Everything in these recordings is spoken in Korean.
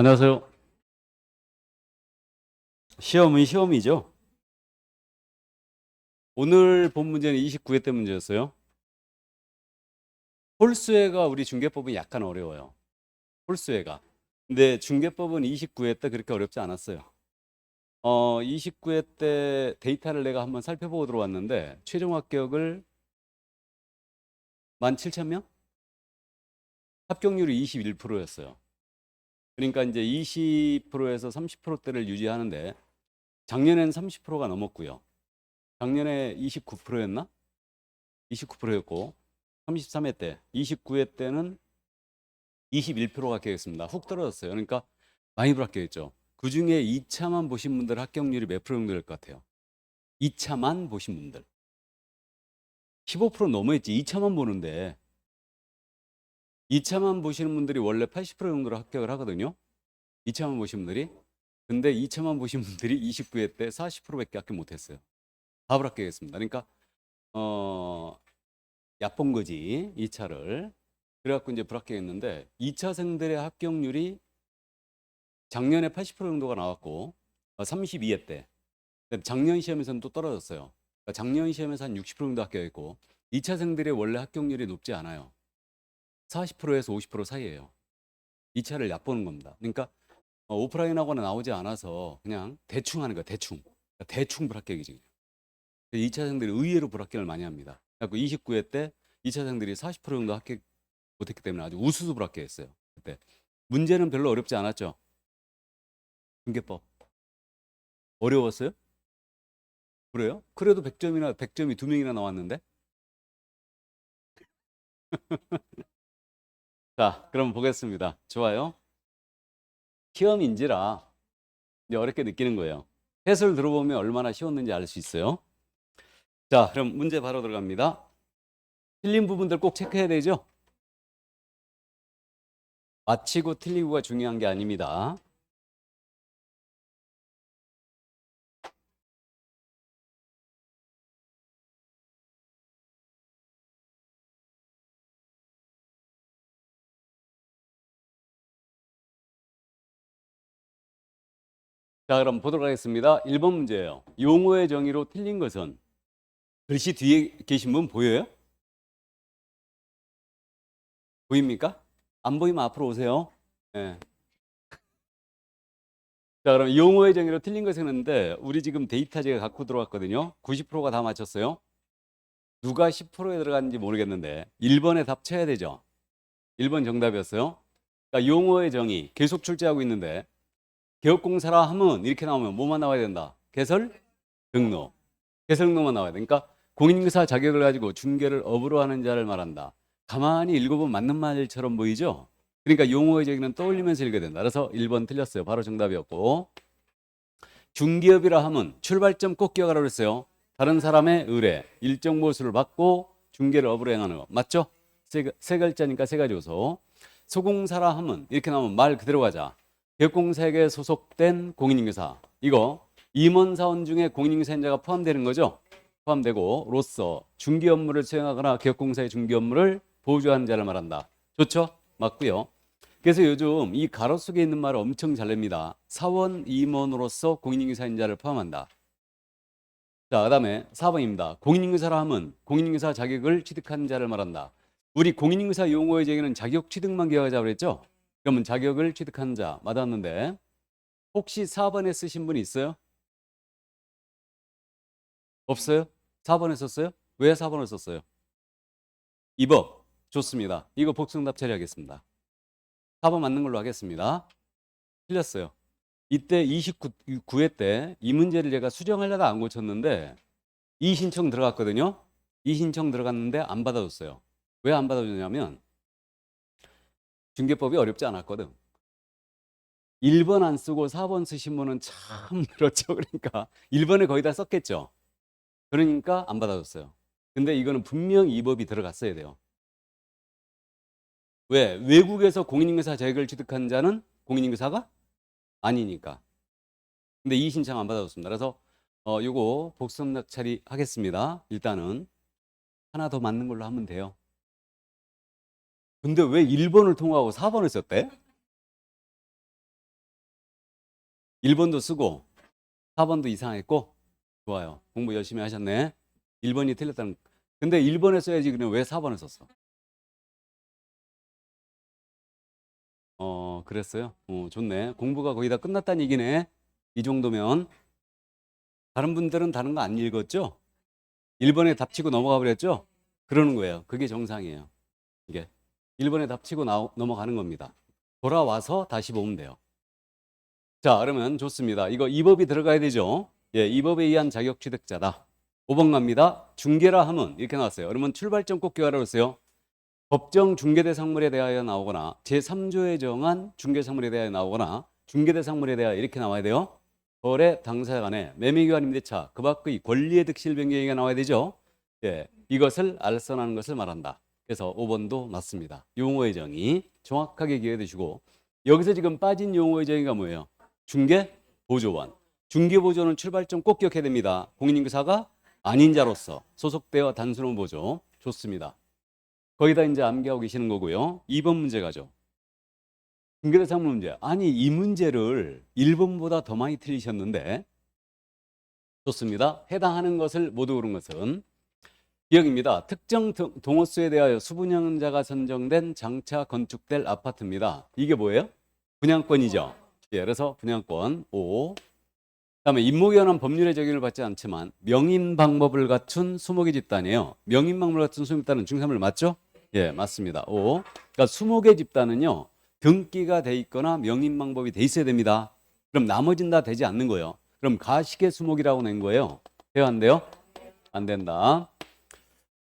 안녕하세요. 시험은 시험이죠. 오늘 본 문제는 29회 때 문제였어요. 홀수회가 우리 중개법은 약간 어려워요. 홀수회가. 근데 중개법은 29회 때 그렇게 어렵지 않았어요. 29회 때 데이터를 내가 한번 살펴보고 들어왔는데 최종 합격을 17,000명? 합격률이 21%였어요. 그러니까 이제 20%에서 30%대를 유지하는데 작년엔 30%가 넘었고요. 작년에 29%였나? 29%였고 33회 때, 29회 때는 21%가 합격했습니다. 훅 떨어졌어요. 그러니까 많이 불합격했죠. 그 중에 2차만 보신 분들 합격률이 몇 프로 정도 될 것 같아요? 2차만 보신 분들. 15% 넘어있지. 2차만 보는데. 2차만 보시는 분들이 원래 80% 정도로 합격을 하거든요. 2차만 보신 분들이. 근데 2차만 보신 분들이 29회 때 40%밖에 합격 못했어요. 다 불합격했습니다. 그러니까 얕본 거지. 2차를. 그래갖고 이제 불합격했는데 2차생들의 합격률이 작년에 80% 정도가 나왔고 32회 때 작년 시험에서는 또 떨어졌어요. 그러니까 작년 시험에서 한 60% 정도 합격했고 2차생들의 원래 합격률이 높지 않아요. 40%에서 50% 사이예요. 2차를 얕보는 겁니다. 그러니까 오프라인하고는 나오지 않아서 그냥 대충 하는 거야. 대충. 그러니까 대충 불합격이지. 2차생들이 의외로 불합격을 많이 합니다. 그래서 29회 때 2차생들이 40% 정도 합격 못했기 때문에 아주 우수수 불합격했어요. 그때 문제는 별로 어렵지 않았죠. 중개법 어려웠어요? 그래요? 그래도 100점이 두 명이나 나왔는데. 자, 그럼 보겠습니다. 좋아요. 시험인지라 이제 어렵게 느끼는 거예요. 해설 들어보면 얼마나 쉬웠는지 알 수 있어요. 자, 그럼 문제 바로 들어갑니다. 틀린 부분들 꼭 체크해야 되죠? 맞히고 틀리고가 중요한 게 아닙니다. 자, 그럼 보도록 하겠습니다. 1번 문제예요. 용어의 정의로 틀린 것은 글씨 뒤에 계신 분 보여요? 보입니까? 안 보이면 앞으로 오세요. 네. 자, 그럼 용어의 정의로 틀린 것은 했는데 우리 지금 데이터 제가 갖고 들어왔거든요. 90%가 다 맞췄어요. 누가 10%에 들어갔는지 모르겠는데 1번에 답 쳐야 되죠. 1번 정답이었어요. 그러니까 용어의 정의 계속 출제하고 있는데 개업공사라 하면 이렇게 나오면 뭐만 나와야 된다? 개설, 등록. 개설, 등록만 나와야 돼. 그러니까 공인중개사 자격을 가지고 중개를 업으로 하는 자를 말한다. 가만히 읽어보면 맞는 말처럼 보이죠? 그러니까 용어의 정의는 떠올리면서 읽어야 된다. 그래서 1번 틀렸어요. 바로 정답이었고. 중개업이라 하면 출발점 꼭 기억하라고 그랬어요. 다른 사람의 의뢰, 일정 보수를 받고 중개를 업으로 행하는 거. 맞죠? 세 글자니까 세 가지 요소. 소공사라 하면 이렇게 나오면 말 그대로 가자. 개업공사에게 소속된 공인인증사. 이거 임원사원 중에 공인인증사인자가 포함되는 거죠. 포함되고 로서 중개 업무를 수행하거나 개업공사의 중개 업무를 보조하는 자를 말한다. 좋죠? 맞고요. 그래서 요즘 이 가로 속에 있는 말을 엄청 잘 냅니다. 사원 임원으로서 공인인증사인자를 포함한다. 자, 그다음에 4번입니다. 공인인증사라 하면 공인인증사 자격을 취득한 자를 말한다. 우리 공인인증사 용어의 정의는 자격 취득만 기억하자고 그랬죠? 그러면 자격을 취득한 자 맞았는데 혹시 4번에 쓰신 분 있어요? 없어요? 4번에 썼어요? 왜 4번을 썼어요? 2번. 좋습니다. 이거 복수응답 처리하겠습니다. 4번 맞는 걸로 하겠습니다. 틀렸어요. 이때 29회 때 이 문제를 제가 수정하려다 안 고쳤는데 이 신청 들어갔거든요. 이 신청 들어갔는데 안 받아줬어요. 왜 안 받아줬냐면 중개법이 어렵지 않았거든. 1번 안 쓰고 4번 쓰신 분은 참 그렇죠. 그러니까 1번에 거의 다 썼겠죠. 그러니까 안 받아줬어요. 근데 이거는 분명 이 법이 들어갔어야 돼요. 왜? 외국에서 공인인증사 자격을 취득한 자는 공인인증사가 아니니까. 근데 이 신청 안 받아줬습니다. 그래서 요거 복습력 처리하겠습니다. 일단은 하나 더 맞는 걸로 하면 돼요. 근데 왜 1번을 통과하고 4번을 썼대? 1번도 쓰고 4번도 이상했고 좋아요. 공부 열심히 하셨네. 1번이 틀렸다는 근데 1번에 써야지 그냥 왜 4번을 썼어? 그랬어요? 좋네. 공부가 거의 다 끝났다는 얘기네. 이 정도면 다른 분들은 다른 거 안 읽었죠? 1번에 답치고 넘어가 버렸죠? 그러는 거예요. 그게 정상이에요. 이게 1번에 답치고 넘어가는 겁니다. 돌아와서 다시 보면 돼요. 자, 그러면 좋습니다. 이거 이 법이 들어가야 되죠? 예, 이 법에 의한 자격 취득자다. 5번 갑니다. 중개라 함은 이렇게 나왔어요. 그러면 출발점 꼭 기억하라고 했어요. 법정 중개대상물에 대하여 나오거나 제3조에 정한 중개상물에 대하여 나오거나 중개대상물에 대하여 이렇게 나와야 돼요. 거래 당사자 간에 매매기간 임대차 그 밖의 권리의 득실 변경이 나와야 되죠. 예, 이것을 알선하는 것을 말한다. 그래서 5번도 맞습니다. 용어의 정의 정확하게 기억해 두시고 여기서 지금 빠진 용어의 정의가 뭐예요? 중개 보조원. 중개 보조는 출발점 꼭 기억해야 됩니다. 공인인증사가 아닌 자로서 소속되어 단순한 보조. 좋습니다. 거기다 이제 암기하고 계시는 거고요. 2번 문제 가죠. 중개대상물 문제. 아니 이 문제를 1번보다 더 많이 틀리셨는데 좋습니다. 해당하는 것을 모두 고른 것은 기억입니다. 특정 동호수에 대하여 수분양자가 선정된 장차 건축될 아파트입니다. 이게 뭐예요? 분양권이죠. 예, 그래서 분양권 5. 그다음에 임목에 관한 법률의 적용을 받지 않지만 명인 방법을 갖춘 수목의 집단이에요. 명인 방법을 갖춘 수목의 집단은 중산물 맞죠? 예, 맞습니다. 5. 그러니까 수목의 집단은요. 등기가 돼 있거나 명인 방법이 돼 있어야 됩니다. 그럼 나머지는 다 되지 않는 거예요. 그럼 가식의 수목이라고 낸 거예요. 돼요, 안 돼요? 안 된다.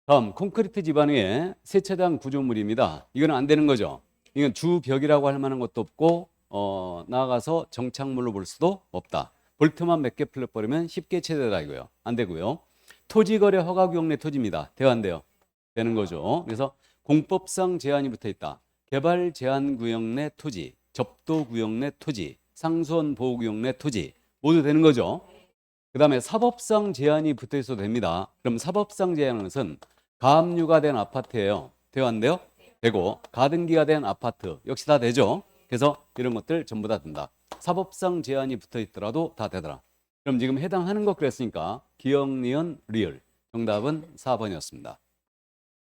다음 콘크리트 지반의 세차장 구조물입니다. 이거는 안 되는 거죠. 이건 주벽이라고 할 만한 것도 없고 나아가서 정착물로 볼 수도 없다. 볼트만 몇 개 풀려버리면 쉽게 체대다 이거요. 안 되고요. 토지거래 허가구역 내 토지입니다. 돼요, 안 돼요? 되는 거죠. 그래서 공법상 제한이 붙어 있다. 개발 제한 구역 내 토지, 접도 구역 내 토지, 상수원 보호 구역 내 토지 모두 되는 거죠. 그 다음에 사법상 제한이 붙어 있어도 됩니다. 그럼 사법상 제한은 것은 가압류가 된 아파트예요. 돼요, 안 돼요? 되고 가등기가 된 아파트 역시 다 되죠. 그래서 이런 것들 전부 다 된다. 사법상 제한이 붙어 있더라도 다 되더라. 그럼 지금 해당하는 것 그랬으니까 기억, 니은, 리을 정답은 4번이었습니다.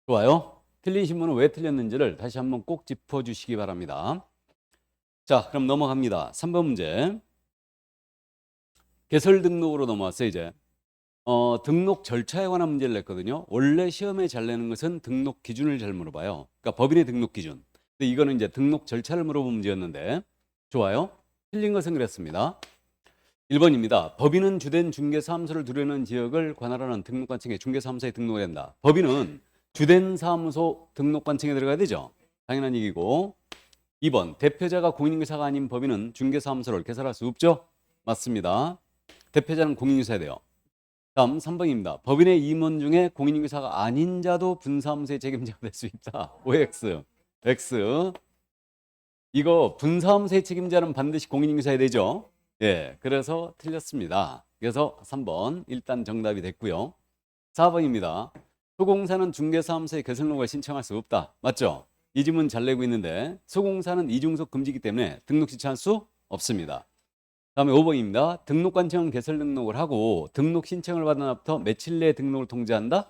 좋아요. 틀린 신문은 왜 틀렸는지를 다시 한번 꼭 짚어주시기 바랍니다. 자, 그럼 넘어갑니다. 3번 문제. 개설 등록으로 넘어왔어요, 이제. 등록 절차에 관한 문제를 냈거든요. 원래 시험에 잘 내는 것은 등록 기준을 잘 물어봐요. 그러니까 법인의 등록 기준. 근데 이거는 이제 등록 절차를 물어본 문제였는데, 좋아요. 틀린 것은 그랬습니다. 1번입니다. 법인은 주된 중개사무소를 두려는 지역을 관할하는 등록관청에 중개사무소에 등록을 한다. 법인은 주된 사무소 등록관청에 들어가야 되죠. 당연한 얘기고. 2번 대표자가 공인인증사가 아닌 법인은 중개사무소를 개설할 수 없죠. 맞습니다. 대표자는 공인인증사야 돼요. 다음 3번입니다. 법인의 임원 중에 공인인증사가 아닌 자도 분사무소의 책임자가 될 수 있다. OX. X. 이거 분사무소의 책임자는 반드시 공인인증사야 되죠. 예, 그래서 틀렸습니다. 그래서 3번 일단 정답이 됐고요. 4번입니다. 소공사는 중개사무소에 개설등록을 신청할 수 없다. 맞죠? 이 질문 잘 내고 있는데 소공사는 이중속 금지이기 때문에 등록 신청할 수 없습니다. 다음에 5번입니다. 등록관청은 개설 등록을 하고 등록 신청을 받은 날부터 며칠 내에 등록을 통지한다?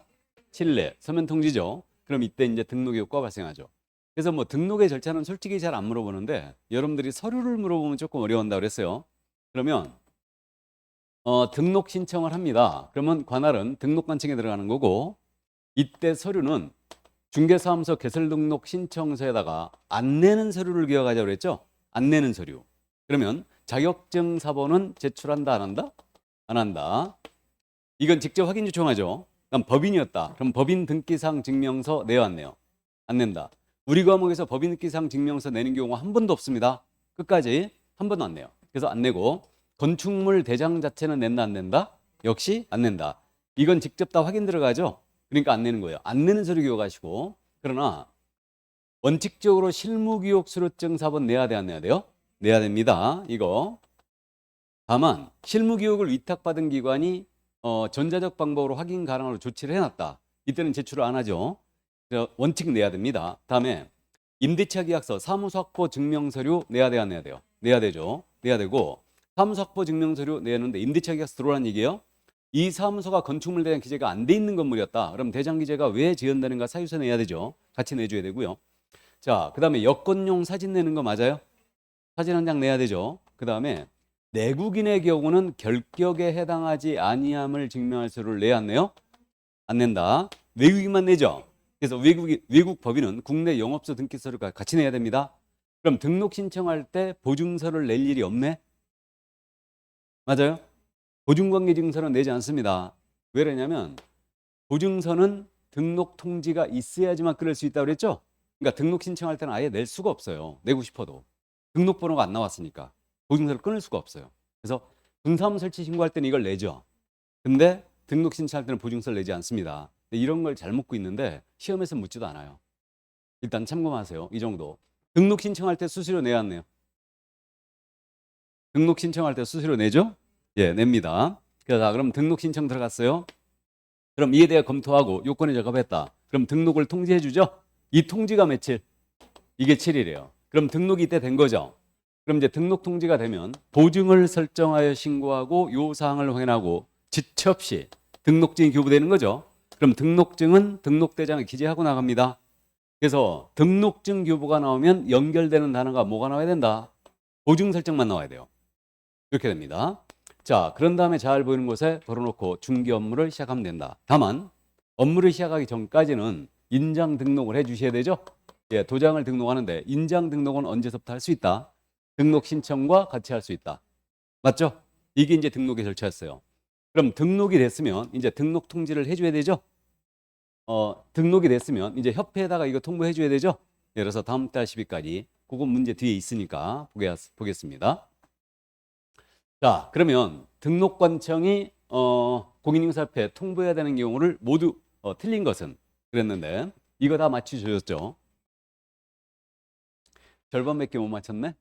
7일 내 서면 통지죠. 그럼 이때 이제 등록의 효과가 발생하죠. 그래서 뭐 등록의 절차는 솔직히 잘 안 물어보는데 여러분들이 서류를 물어보면 조금 어려운다고 그랬어요. 그러면 등록 신청을 합니다. 그러면 관할은 등록관청에 들어가는 거고 이때 서류는 중개사무소 개설등록 신청서에다가 안 내는 서류를 기억하자고 그랬죠. 안 내는 서류. 그러면 자격증 사본은 제출한다 안 한다? 안 한다. 이건 직접 확인 요청하죠. 그럼 법인이었다. 그럼 법인 등기상 증명서 내요 안 내요? 안 낸다. 우리 과목에서 법인 등기상 증명서 내는 경우가 한 번도 없습니다. 끝까지 한 번도 안 내요. 그래서 안 내고 건축물 대장 자체는 낸다 안 낸다? 역시 안 낸다. 이건 직접 다 확인 들어가죠. 그러니까 안 내는 거예요. 안 내는 서류 기억하시고. 그러나 원칙적으로 실무기록 수료증 사본 내야 돼 안 내야 돼요? 내야 됩니다. 이거. 다만 실무기록을 위탁받은 기관이 전자적 방법으로 확인 가능으로 조치를 해놨다. 이때는 제출을 안 하죠. 원칙 내야 됩니다. 다음에 임대차 계약서, 사무소 확보 증명서류 내야 돼 안 내야 돼요? 내야 되죠. 내야 되고 사무소 확보 증명서류 내는데 임대차 계약서 들어오라는 얘기예요. 이 사무소가 건축물 대장 기재가 안 돼 있는 건물이었다. 그럼 대장 기재가 왜 지연되는가 사유서 내야 되죠. 같이 내줘야 되고요. 자, 그다음에 여권용 사진 내는 거 맞아요? 사진 한 장 내야 되죠. 그다음에 내국인의 경우는 결격에 해당하지 아니함을 증명할 서류를 내야 하네요. 안 낸다. 외국인만 내죠. 그래서 외국 법인은 국내 영업소 등기 서류가 같이 내야 됩니다. 그럼 등록 신청할 때 보증서를 낼 일이 없네. 맞아요? 보증관계증서는 내지 않습니다. 왜 그러냐면 보증서는 등록 통지가 있어야지만 끊을 수 있다고 그랬죠? 그러니까 등록 신청할 때는 아예 낼 수가 없어요. 내고 싶어도. 등록번호가 안 나왔으니까. 보증서를 끊을 수가 없어요. 그래서 분사무 설치 신고할 때는 이걸 내죠. 근데 등록 신청할 때는 보증서를 내지 않습니다. 이런 걸 잘 묻고 있는데 시험에서 묻지도 않아요. 일단 참고하세요. 이 정도. 등록 신청할 때 수수료 내야 하네요. 등록 신청할 때 수수료 내죠? 예, 냅니다. 자, 그럼 등록 신청 들어갔어요. 그럼 이에 대해 검토하고 요건에 적합했다. 그럼 등록을 통지해 주죠? 이 통지가 며칠? 이게 7일이에요. 그럼 등록이 이때 된 거죠? 그럼 이제 등록 통지가 되면 보증을 설정하여 신고하고 요 사항을 확인하고 지체 없이 등록증이 교부되는 거죠. 그럼 등록증은 등록대장에 기재하고 나갑니다. 그래서 등록증 교부가 나오면 연결되는 단어가 뭐가 나와야 된다? 보증 설정만 나와야 돼요. 이렇게 됩니다. 자, 그런 다음에 잘 보이는 곳에 걸어놓고 중개 업무를 시작하면 된다. 다만 업무를 시작하기 전까지는 인장 등록을 해 주셔야 되죠. 예, 도장을 등록하는데 인장 등록은 언제서부터 할 수 있다? 등록 신청과 같이 할 수 있다. 맞죠? 이게 이제 등록의 절차였어요. 그럼 등록이 됐으면 이제 등록 통지를 해줘야 되죠. 등록이 됐으면 이제 협회에다가 이거 통보해 줘야 되죠. 예, 그래서 다음 달 10일까지 그건 문제 뒤에 있으니까 보겠습니다. 자, 그러면 등록관청이 공인인사협회에 통보해야 되는 경우를 모두 틀린 것은 그랬는데 이거 다 맞추셨죠? 절반밖에 못 맞췄네?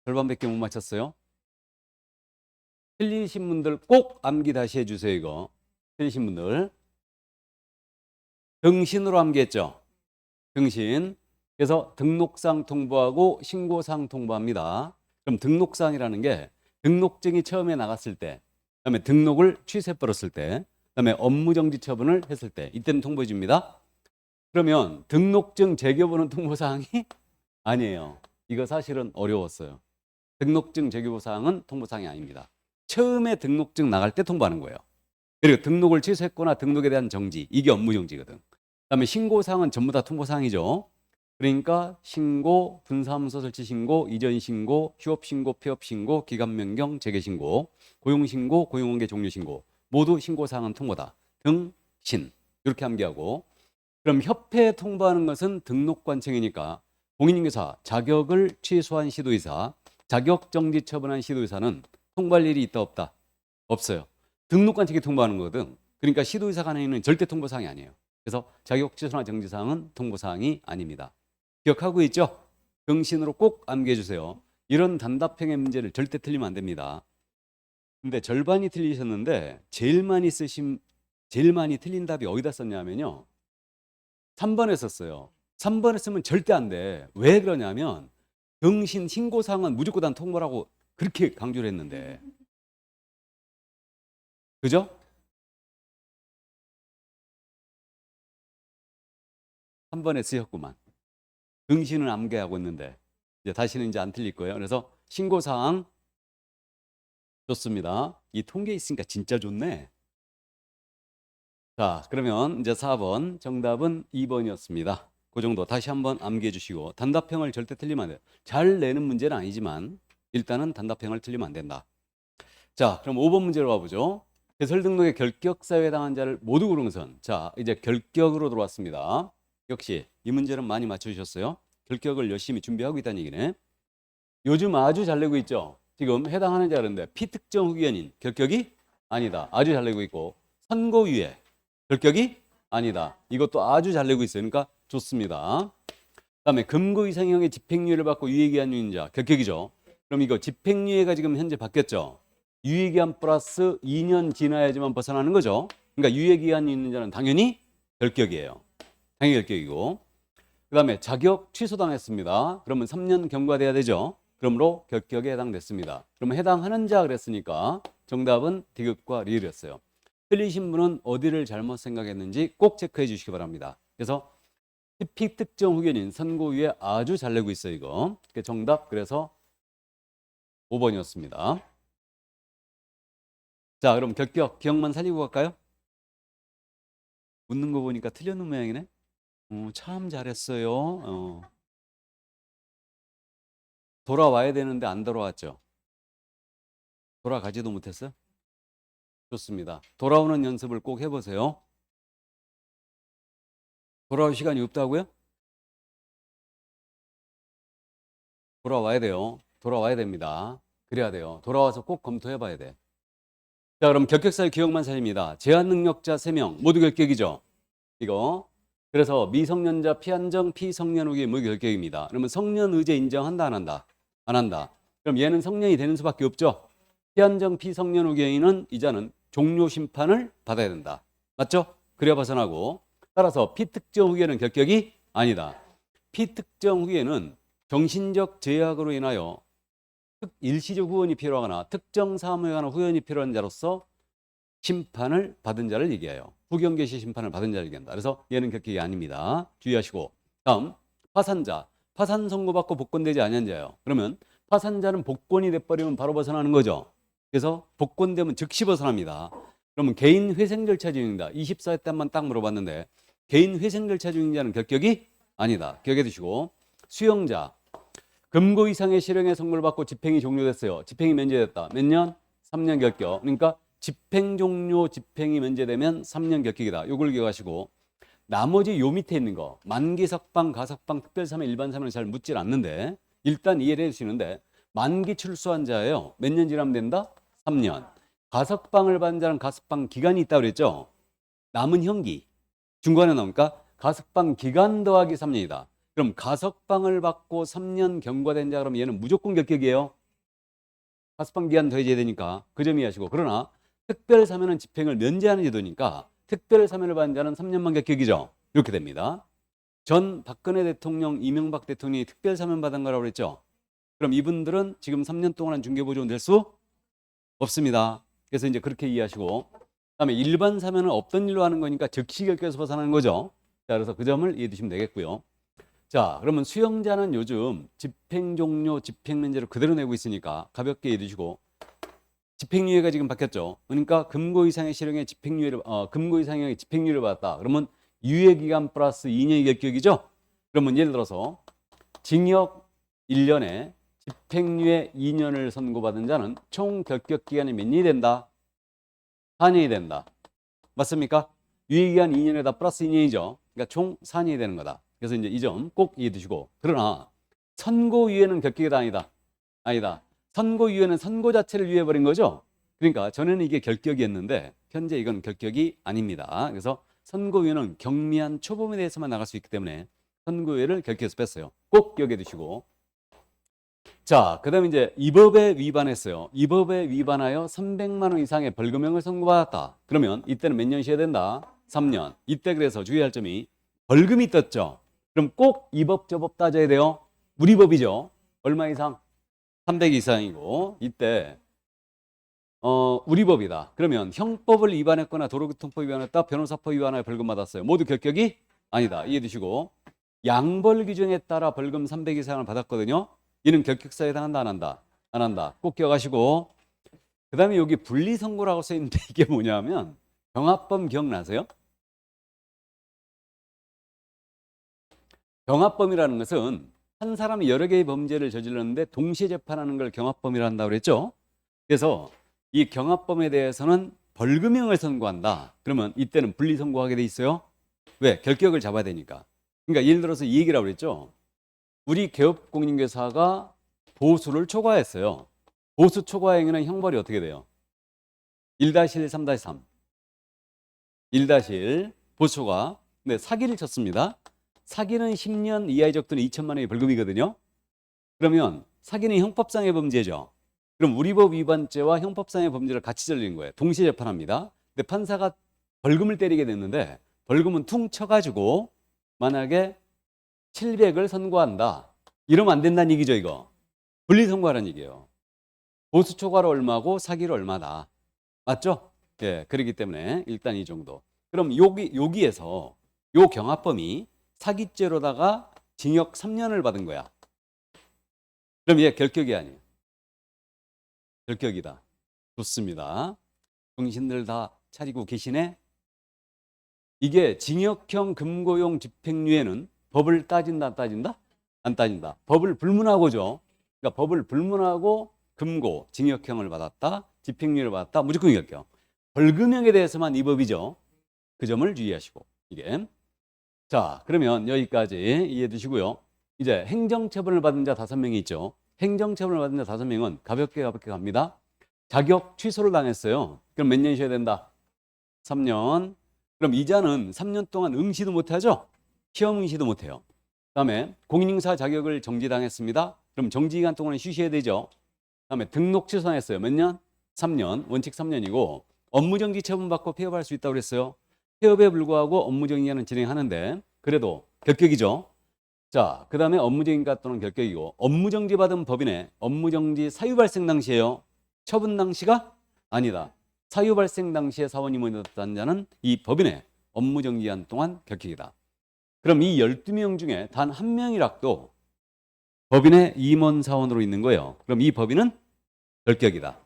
절반밖에 못 맞췄어요? 틀리신 분들 꼭 암기 다시 해주세요. 이거 틀리신 분들 등신으로 암기했죠? 등신. 그래서 등록상 통보하고 신고상 통보합니다. 그럼 등록상이라는 게 등록증이 처음에 나갔을 때, 그다음에 등록을 취소해버렸을 때, 그다음에 업무정지 처분을 했을 때 이때는 통보해 줍니다. 그러면 등록증 재교부는 통보사항이 아니에요. 이거 사실은 어려웠어요. 등록증 재교부 사항은 통보사항이 아닙니다. 처음에 등록증 나갈 때 통보하는 거예요. 그리고 등록을 취소했거나 등록에 대한 정지, 이게 업무정지거든. 그다음에 신고사항은 전부 다 통보사항이죠. 그러니까 신고, 분사무소 설치 신고, 이전 신고, 휴업 신고, 폐업 신고, 기간 변경, 재개 신고, 고용 신고, 고용관계 종료 신고 모두 신고 사항은 통보다. 등, 신 이렇게 암기하고 그럼 협회에 통보하는 것은 등록관청이니까 공인인계사 자격을 취소한 시도의사, 자격 정지 처분한 시도의사는 통보할 일이 있다 없다? 없어요. 등록관청이 통보하는 거거든. 그러니까 시도의사 간에는 절대 통보사항이 아니에요. 그래서 자격 취소나 정지 사항은 통보사항이 아닙니다. 기억하고 있죠? 등신으로 꼭 암기해 주세요. 이런 단답형의 문제를 절대 틀리면 안 됩니다. 근데 절반이 틀리셨는데 제일 많이 틀린 답이 어디다 썼냐면요. 3번에 썼어요. 3번에 쓰면 절대 안 돼. 왜 그러냐면 등신 신고사항은 무조건 다 통보라고 그렇게 강조를 했는데. 그죠? 3번에 쓰였구만. 등신은 암기하고 있는데 이제 다시는 이제 안 틀릴 거예요. 그래서 신고사항 좋습니다. 이 통계 있으니까 진짜 좋네. 자, 그러면 이제 4번 정답은 2번이었습니다. 그 정도 다시 한번 암기해 주시고 단답형을 절대 틀리면 안 돼요. 잘 내는 문제는 아니지만 일단은 단답형을 틀리면 안 된다. 자, 그럼 5번 문제로 가보죠. 개설 등록의 결격 사유에 해당한 자를 모두 고른 것은 자, 이제 결격으로 들어왔습니다. 역시 이 문제는 많이 맞춰주셨어요. 결격을 열심히 준비하고 있다는 얘기네. 요즘 아주 잘 내고 있죠. 지금 해당하는 자는데 피특정 후견인 결격이 아니다. 아주 잘 내고 있고 선고유예 결격이 아니다. 이것도 아주 잘 내고 있어요. 그러니까 좋습니다. 그다음에 금고 이상형의 집행유예를 받고 유예기한 유인자 결격이죠. 그럼 이거 집행유예가 지금 현재 바뀌었죠. 유예기한 플러스 2년 지나야지만 벗어나는 거죠. 그러니까 유예기한 있는 자는 당연히 결격이에요. 당연히 결격이고. 그다음에 자격 취소당했습니다. 그러면 3년 경과돼야 되죠. 그러므로 결격에 해당됐습니다. 그러면 해당하는 자 그랬으니까 정답은 디귿과 리을이었어요. 틀리신 분은 어디를 잘못 생각했는지 꼭 체크해 주시기 바랍니다. 그래서 피특정 후견인 선고위에 아주 잘 내고 있어요. 이거 정답 그래서 5번이었습니다. 자, 그럼 결격 기억만 살리고 갈까요? 웃는 거 보니까 틀렸는 모양이네. 참 잘했어요. 돌아와야 되는데 안 돌아왔죠. 돌아가지도 못했어요. 좋습니다. 돌아오는 연습을 꼭 해보세요. 돌아올 시간이 없다고요? 돌아와야 돼요. 돌아와야 됩니다. 그래야 돼요. 돌아와서 꼭 검토해 봐야 돼. 자, 그럼 결격사의 기억만 살립니다. 제한 능력자 3명 모두 결격이죠. 이거. 그래서 미성년자 피한정 피성년 후기 모두 결격입니다. 그러면 성년 의제 인정한다 안 한다? 안 한다. 그럼 얘는 성년이 되는 수밖에 없죠. 피한정 피성년 후기인은 이자는 종료 심판을 받아야 된다. 맞죠? 그래야 벗어나고. 따라서 피특정 후기에는 결격이 아니다. 피특정 후기에는 정신적 제약으로 인하여 일시적 후원이 필요하거나 특정 사무에 관한 후원이 필요한 자로서 심판을 받은 자를 얘기해요. 후경계시 심판을 받은 자를 얘기한다. 그래서 얘는 결격이 아닙니다. 주의하시고. 다음 파산자. 파산 선고받고 복권되지 않은 자예요. 그러면 파산자는 복권이 돼버리면 바로 벗어나는 거죠. 그래서 복권되면 즉시 벗어납니다. 그러면 개인 회생 절차 중입니다. 24회 때만 딱 물어봤는데 개인 회생 절차 중인 자는 결격이 아니다. 기억해 두시고. 수용자. 금고 이상의 실형의 선고를 받고 집행이 종료됐어요. 집행이 면제됐다. 몇 년? 3년 결격. 그러니까 집행 종료, 집행이 면제되면 3년 결격이다. 요걸 기억하시고. 나머지 요 밑에 있는 거 만기 석방, 가석방, 특별사면, 일반사면은 잘 묻질 않는데 일단 이해를 해주시는데 만기 출소한 자예요. 몇 년 지나면 된다? 3년. 가석방을 받은 자는 가석방 기간이 있다고 그랬죠. 남은 형기 중간에 나오니까 가석방 기간 더하기 3년이다. 그럼 가석방을 받고 3년 경과된 자 그러면 얘는 무조건 결격이에요. 가석방 기간 더해져야 되니까 그 점 이해하시고. 그러나 특별사면은 집행을 면제하는 제도니까 특별사면을 받은 자는 3년만 결격이죠. 이렇게 됩니다. 전 박근혜 대통령, 이명박 대통령이 특별사면 받은 거라고 그랬죠. 그럼 이분들은 지금 3년 동안 중개보조원 될 수 없습니다. 그래서 이제 그렇게 이해하시고. 그다음에 일반 사면은 없던 일로 하는 거니까 즉시 결격에서 벗어나는 거죠. 자, 그래서 그 점을 이해해 두시면 되겠고요. 자, 그러면 수용자는 요즘 집행 종료, 집행 면제를 그대로 내고 있으니까 가볍게 이해해 두시고. 집행유예가 지금 바뀌었죠. 그러니까 금고 이상의 실형에 집행유예를 금고 이상의 집행유예를 받았다. 그러면 유예기간 플러스 2년이 결격이죠. 그러면 예를 들어서 징역 1년에 집행유예 2년을 선고받은 자는 총 결격 기간이 몇 년이 된다? 4년이 된다. 맞습니까? 유예기간 2년에다 플러스 2년이죠. 그러니까 총 4년이 되는 거다. 그래서 이제 이 점 꼭 이해해 두시고. 그러나 선고유예는 결격이다 아니다? 아니다. 선고유예는 선고 자체를 유예해버린 거죠. 그러니까 전에는 이게 결격이었는데 현재 이건 결격이 아닙니다. 그래서 선고유예는 경미한 초범에 대해서만 나갈 수 있기 때문에 선고유예를 결격해서 뺐어요. 꼭 기억해 두시고. 자, 그 다음에 이제 이 법에 위반했어요. 이 법에 위반하여 300만 원 이상의 벌금형을 선고받았다. 그러면 이때는 몇 년 쉬어야 된다? 3년. 이때 그래서 주의할 점이 벌금이 떴죠. 그럼 꼭 이 법 저 법 따져야 돼요. 우리 법이죠. 얼마 이상? 300 이상이고 이때 우리 법이다. 그러면 형법을 위반했거나 도로교통법 위반했다, 변호사법 위반하여 벌금 받았어요. 모두 결격이 아니다. 이해해 두시고. 양벌 규정에 따라 벌금 300 이상을 받았거든요. 이는 결격사에 해당한다 안 한다? 안 한다. 꼭 기억하시고. 그 다음에 여기 분리선고라고 써있는데 이게 뭐냐면 병합범 기억나세요? 병합범이라는 것은 한 사람이 여러 개의 범죄를 저질렀는데 동시에 재판하는 걸 경합범이라 한다고 그랬죠. 그래서 이 경합범에 대해서는 벌금형을 선고한다. 그러면 이때는 분리선고하게 돼 있어요. 왜? 결격을 잡아야 되니까. 그러니까 예를 들어서 이 얘기라고 그랬죠. 우리 개업공인중개사가 보수를 초과했어요. 보수 초과 행위는 형벌이 어떻게 돼요? 1-1, 3-3. 1-1 보수 초과. 네, 사기를 쳤습니다. 사기는 10년 이하의 적도는 2천만 원의 벌금이거든요. 그러면 사기는 형법상의 범죄죠. 그럼 우리 법 위반죄와 형법상의 범죄를 같이 저지른 거예요. 동시에 재판합니다. 근데 판사가 벌금을 때리게 됐는데 벌금은 퉁 쳐가지고 만약에 700을 선고한다. 이러면 안 된다는 얘기죠, 이거. 분리선고하라는 얘기예요. 보수 초과로 얼마고 사기로 얼마다. 맞죠? 예, 그렇기 때문에 일단 이 정도. 그럼 여기에서 요 경합범이 사기죄로다가 징역 3년을 받은 거야. 그럼 얘 결격이 아니에요. 결격이다. 좋습니다. 정신들 다 차리고 계시네? 이게 징역형 금고용 집행유예는 법을 따진다, 안 따진다? 안 따진다. 법을 불문하고죠. 그러니까 법을 불문하고 금고, 징역형을 받았다, 집행유예를 받았다, 무조건 결격. 벌금형에 대해서만 이 법이죠. 그 점을 주의하시고, 이게. 자, 그러면 여기까지 이해해 두시고요. 이제 행정처분을 받은 자 5명이 있죠. 행정처분을 받은 자 5명은 가볍게 갑니다. 자격 취소를 당했어요. 그럼 몇 년 쉬어야 된다? 3년. 그럼 이자는 3년 동안 응시도 못하죠? 시험 응시도 못해요. 그다음에 공인인사 자격을 정지당했습니다. 그럼 정지기간 동안에 쉬셔야 되죠. 그다음에 등록 취소당했어요. 몇 년? 3년. 원칙 3년이고 업무정지 처분받고 폐업할 수 있다고 그랬어요. 폐업에 불구하고 업무정지는 진행하는데 그래도 결격이죠. 자, 그 다음에 업무정지가 또는 결격이고 업무정지 받은 법인의 업무정지 사유 발생 당시에요. 처분 당시가 아니다. 사유 발생 당시에 사원이 모였던 자는 이 법인의 업무정지기간 동안 결격이다. 그럼 이 12명 중에 단 한 명이라도 법인의 임원 사원으로 있는 거예요. 그럼 이 법인은 결격이다.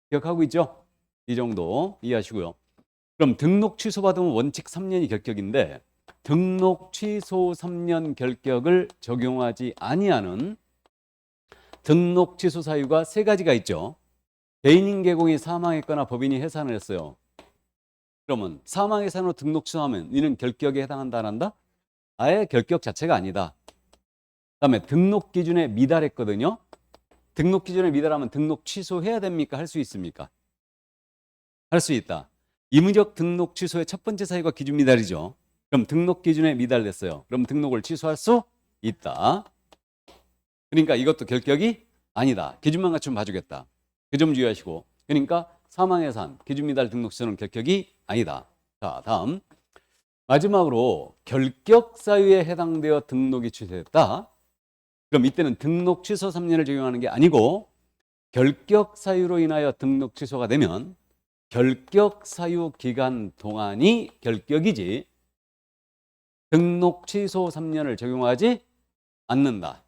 기억하고 있죠? 이 정도 이해하시고요. 그럼 등록 취소받으면 원칙 3년이 결격인데 등록 취소 3년 결격을 적용하지 아니하는 등록 취소 사유가 3가지가 있죠. 개인인 개공이 사망했거나 법인이 해산을 했어요. 그러면 사망 해산으로 등록 취소하면 이는 결격에 해당한다 안 한다? 아예 결격 자체가 아니다. 그다음에 등록 기준에 미달했거든요. 등록 기준에 미달하면 등록 취소해야 됩니까? 할 수 있습니까? 할 수 있다. 임의적 등록 취소의 첫 번째 사유가 기준 미달이죠. 그럼 등록 기준에 미달됐어요. 그럼 등록을 취소할 수 있다. 그러니까 이것도 결격이 아니다. 기준만 갖추면 봐주겠다. 그 점 주의하시고. 그러니까 사망해산, 기준 미달 등록 취소는 결격이 아니다. 자, 다음. 마지막으로 결격 사유에 해당되어 등록이 취소됐다. 그럼 이때는 등록 취소 3년을 적용하는 게 아니고 결격 사유로 인하여 등록 취소가 되면 결격 사유 기간 동안이 결격이지 등록 취소 3년을 적용하지 않는다.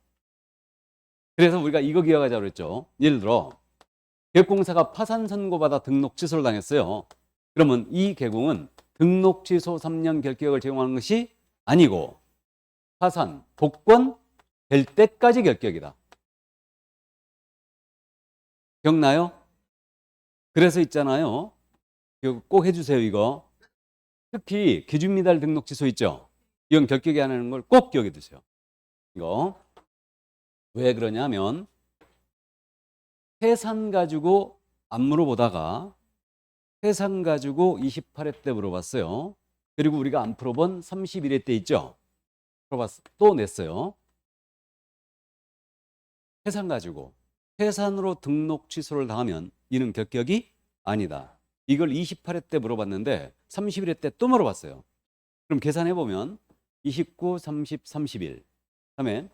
그래서 우리가 이거 기억하자고 그랬죠. 예를 들어 개공사가 파산 선고받아 등록 취소를 당했어요. 그러면 이 개공은 등록 취소 3년 결격을 적용하는 것이 아니고 파산, 복권 될 때까지 결격이다. 기억나요? 그래서 있잖아요. 이거 꼭 해주세요, 이거. 특히 기준 미달 등록 취소 있죠? 이건 결격이 안 하는 걸 꼭 기억해 두세요. 이거. 왜 그러냐면 해산 가지고 안 물어보다가 해산 가지고 28회 때 물어봤어요. 그리고 우리가 안 풀어본 31회 때 있죠? 또 냈어요. 해산 가지고 해산으로 등록 취소를 당하면 이는 결격이 아니다. 이걸 28회 때 물어봤는데 31회 때 또 물어봤어요. 그럼 계산해 보면 29, 30, 31 그다음에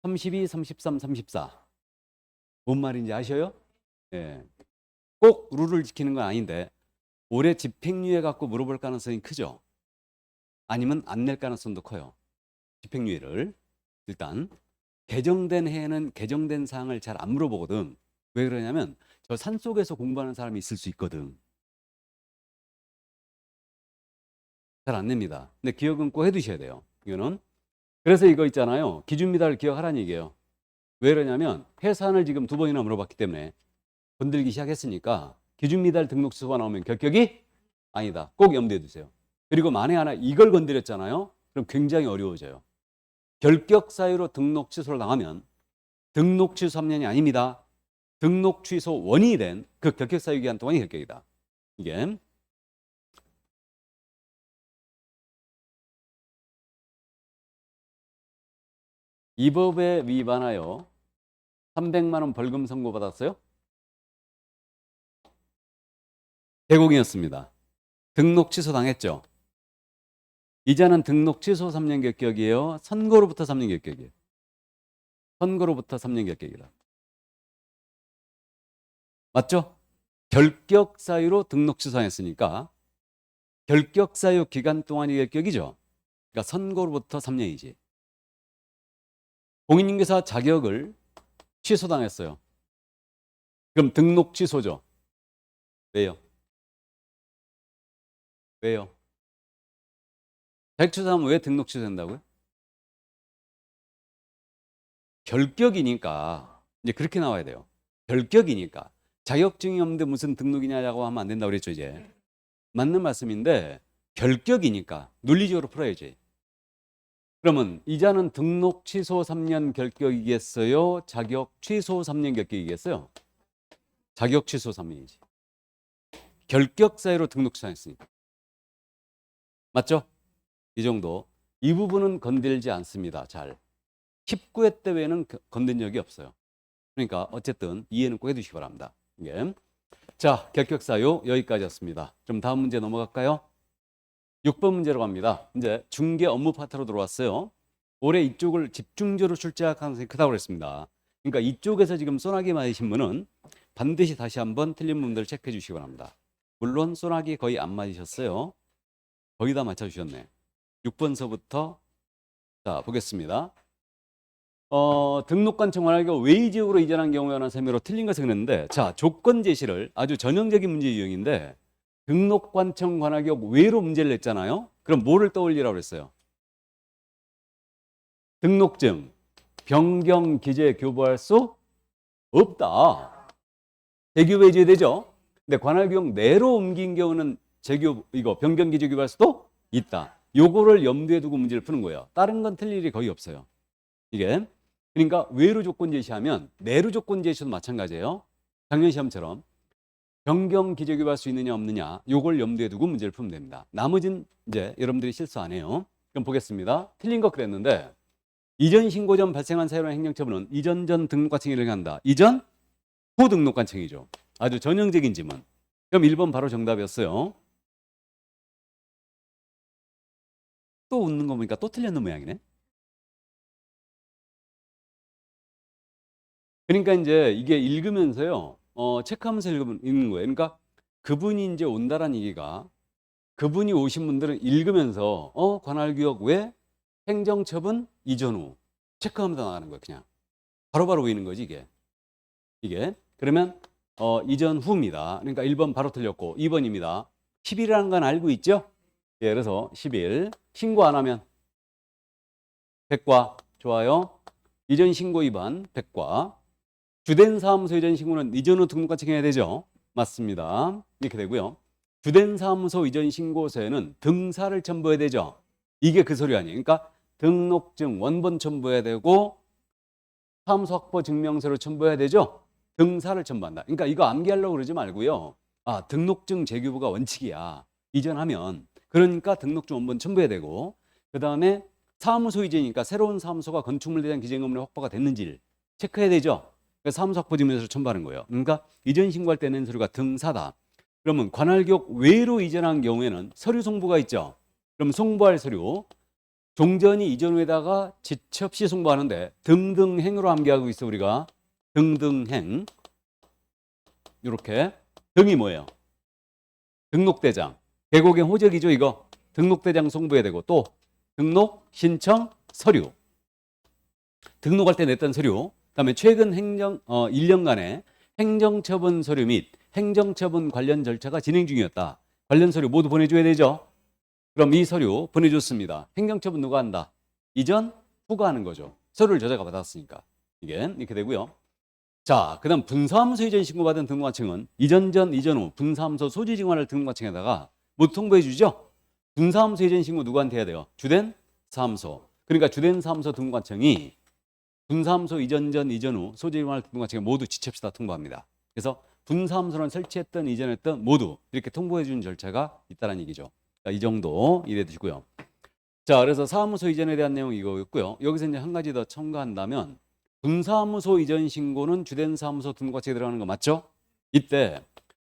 32, 33, 34 뭔 말인지 아셔요? 네. 꼭 룰을 지키는 건 아닌데 올해 집행유예 갖고 물어볼 가능성이 크죠? 아니면 안 낼 가능성도 커요. 집행유예를 일단 개정된 해에는 개정된 사항을 잘 안 물어보거든. 왜 그러냐면 저 산속에서 공부하는 사람이 있을 수 있거든. 잘 안 냅니다. 근데 기억은 꼭 해두셔야 돼요. 이거는. 그래서 이거 있잖아요. 기준 미달을 기억하라는 얘기예요. 왜 그러냐면 해산을 지금 2번이나 물어봤기 때문에 건들기 시작했으니까 기준 미달 등록 취소가 나오면 결격이 아니다. 꼭 염두에 두세요. 그리고 만에 하나 이걸 건드렸잖아요. 그럼 굉장히 어려워져요. 결격 사유로 등록 취소를 당하면 등록 취소 3년이 아닙니다. 등록 취소 원인이 된 그 결격 사유 기간 동안이 결격이다. 이게 이 법에 위반하여 300만 원 벌금 선고받았어요? 개공이었습니다. 등록 취소 당했죠? 이자는 등록 취소 3년 결격이에요? 선고로부터 3년 결격이에요? 선고로부터 3년 결격이다. 맞죠? 결격 사유로 등록 취소했으니까 결격 사유 기간 동안이 결격이죠. 그러니까 선고로부터 3년이지. 공인중개사 자격을 취소당했어요. 그럼 등록 취소죠. 왜요? 왜요? 자격 취소하면 왜 등록 취소된다고요? 결격이니까 이제 그렇게 나와야 돼요. 결격이니까 자격증이 없는데 무슨 등록이냐고 하면 안 된다고 그랬죠. 이제 맞는 말씀인데 결격이니까 논리적으로 풀어야지. 그러면 이자는 등록 취소 3년 결격이겠어요? 자격 취소 3년 결격이겠어요? 자격 취소 3년이지. 결격 사유로 등록 취소했으니까. 맞죠? 이 정도. 이 부분은 건들지 않습니다. 잘. 19회 때 외에는 건든 적이 없어요. 그러니까 어쨌든 이해는 꼭 해두시기 바랍니다. 예. 자, 결격 사유 여기까지였습니다. 좀 다음 문제 넘어갈까요? 6번 문제로 갑니다. 이제 중개 업무 파트로 들어왔어요. 올해 이쪽을 집중적으로 출제할 가능성이 크다고 그랬습니다. 그러니까 이쪽에서 지금 소나기 맞으신 분은 반드시 다시 한번 틀린 부분들을 체크해 주시기 바랍니다. 물론 소나기 거의 안 맞으셨어요. 거의 다 맞춰주셨네. 6번서부터 자 보겠습니다. 등록관청 관할교 외의 지역으로 이전한 경우에 관한 설명으로 틀린 것을 그랬는데, 자 조건 제시를 아주 전형적인 문제 유형인데 등록관청 관할격 외로 문제를 냈잖아요. 그럼 뭐를 떠올리라고 그랬어요? 등록증 변경 기재 교부할 수 없다. 재교부해줘야 되죠. 근데 관할교육 내로 옮긴 경우는 이거 변경 기재 교부할 수도 있다. 요거를 염두에 두고 문제를 푸는 거예요. 다른 건 틀릴 일이 거의 없어요. 이게 그러니까 외로 조건 제시하면 내로 조건 제시도 마찬가지예요. 작년 시험처럼 변경 기재 교부할 수 있느냐 없느냐 요걸 염두에 두고 문제를 풀면 됩니다. 나머지는 이제 여러분들이 실수 안 해요. 그럼 보겠습니다. 틀린 것 그랬는데 이전 신고 전 발생한 사유나 행정처분은 이전 전 등록관청이 일어난다. 이전 후 등록관청이죠. 아주 전형적인 지문. 그럼 1번 바로 정답이었어요. 또 웃는 거 보니까 또 틀렸는 모양이네. 그러니까 이제 이게 읽으면서요. 체크하면서 읽는 거예요. 그러니까 그분이 이제 온다란 얘기가 그분이 오신 분들은 읽으면서 관할구역 왜 행정처분 이전 후 체크하면서 나가는 거예요. 그냥 바로바로 보이는 거지 이게 그러면 이전 후입니다. 그러니까 1번 바로 틀렸고 2번입니다. 10일이라는 건 알고 있죠? 예, 그래서 10일 신고 안 하면 백과 좋아요. 이전 신고 위반 백과 주된 사무소 이전 신고는 이전 후 등록관청 해야 되죠? 맞습니다. 이렇게 되고요. 주된 사무소 이전 신고서에는 등사를 첨부해야 되죠. 이게 그 소리 아니에요. 그러니까 등록증 원본 첨부해야 되고 사무소 확보 증명서를 첨부해야 되죠. 등사를 첨부한다. 그러니까 이거 암기하려고 그러지 말고요. 아, 등록증 재교부가 원칙이야. 이전하면. 그러니까 등록증 원본 첨부해야 되고 그 다음에 사무소 이전이니까 새로운 사무소가 건축물에 대한 기재 의무를 확보가 됐는지를 체크해야 되죠. 그래서 사무소 확보 증명서를 첨부하는 거예요. 그러니까 이전 신고할 때 낸 서류가 등사다. 그러면 관할격 외로 이전한 경우에는 서류 송부가 있죠. 그럼 송부할 서류 종전이 이전 후에다가 지체 없이 송부하는데 등등행으로 암기하고 있어 우리가. 등등행 이렇게 등이 뭐예요? 등록대장 대고경 호적이죠 이거. 등록대장 송부해야 되고 또 등록 신청 서류 등록할 때 냈던 서류 그다음에 최근 1년간의 행정처분 서류 및 행정처분 관련 절차가 진행 중이었다. 관련 서류 모두 보내줘야 되죠. 그럼 이 서류 보내줬습니다. 행정처분 누가 한다? 이전, 후가 하는 거죠. 서류를 저자가 받았으니까. 이게 이렇게 되고요. 자, 그 다음 분사무소 이전 신고받은 등록관청은 이전 전, 이전 후 분사무소 소지 증환을 등록관청에다가 모두 통보해 주죠. 분사무소 이전 신고 누구한테 해야 돼요? 주된 사무소. 그러니까 주된 사무소 등록관청이 분사무소 이전 전, 이전 후 소지 증환을 등록관청에 모두 지체 없이 다 통보합니다. 그래서 분사무소는 설치했던 이전했던 모두 이렇게 통보해 주는 절차가 있다는 얘기죠. 자, 이 정도 이해해 두시고요. 자, 그래서 사무소 이전에 대한 내용이 이거였고요. 여기서 이제 한 가지 더 첨가한다면 분사무소 이전 신고는 주된 사무소 등록관청에 들어가는 거 맞죠? 이때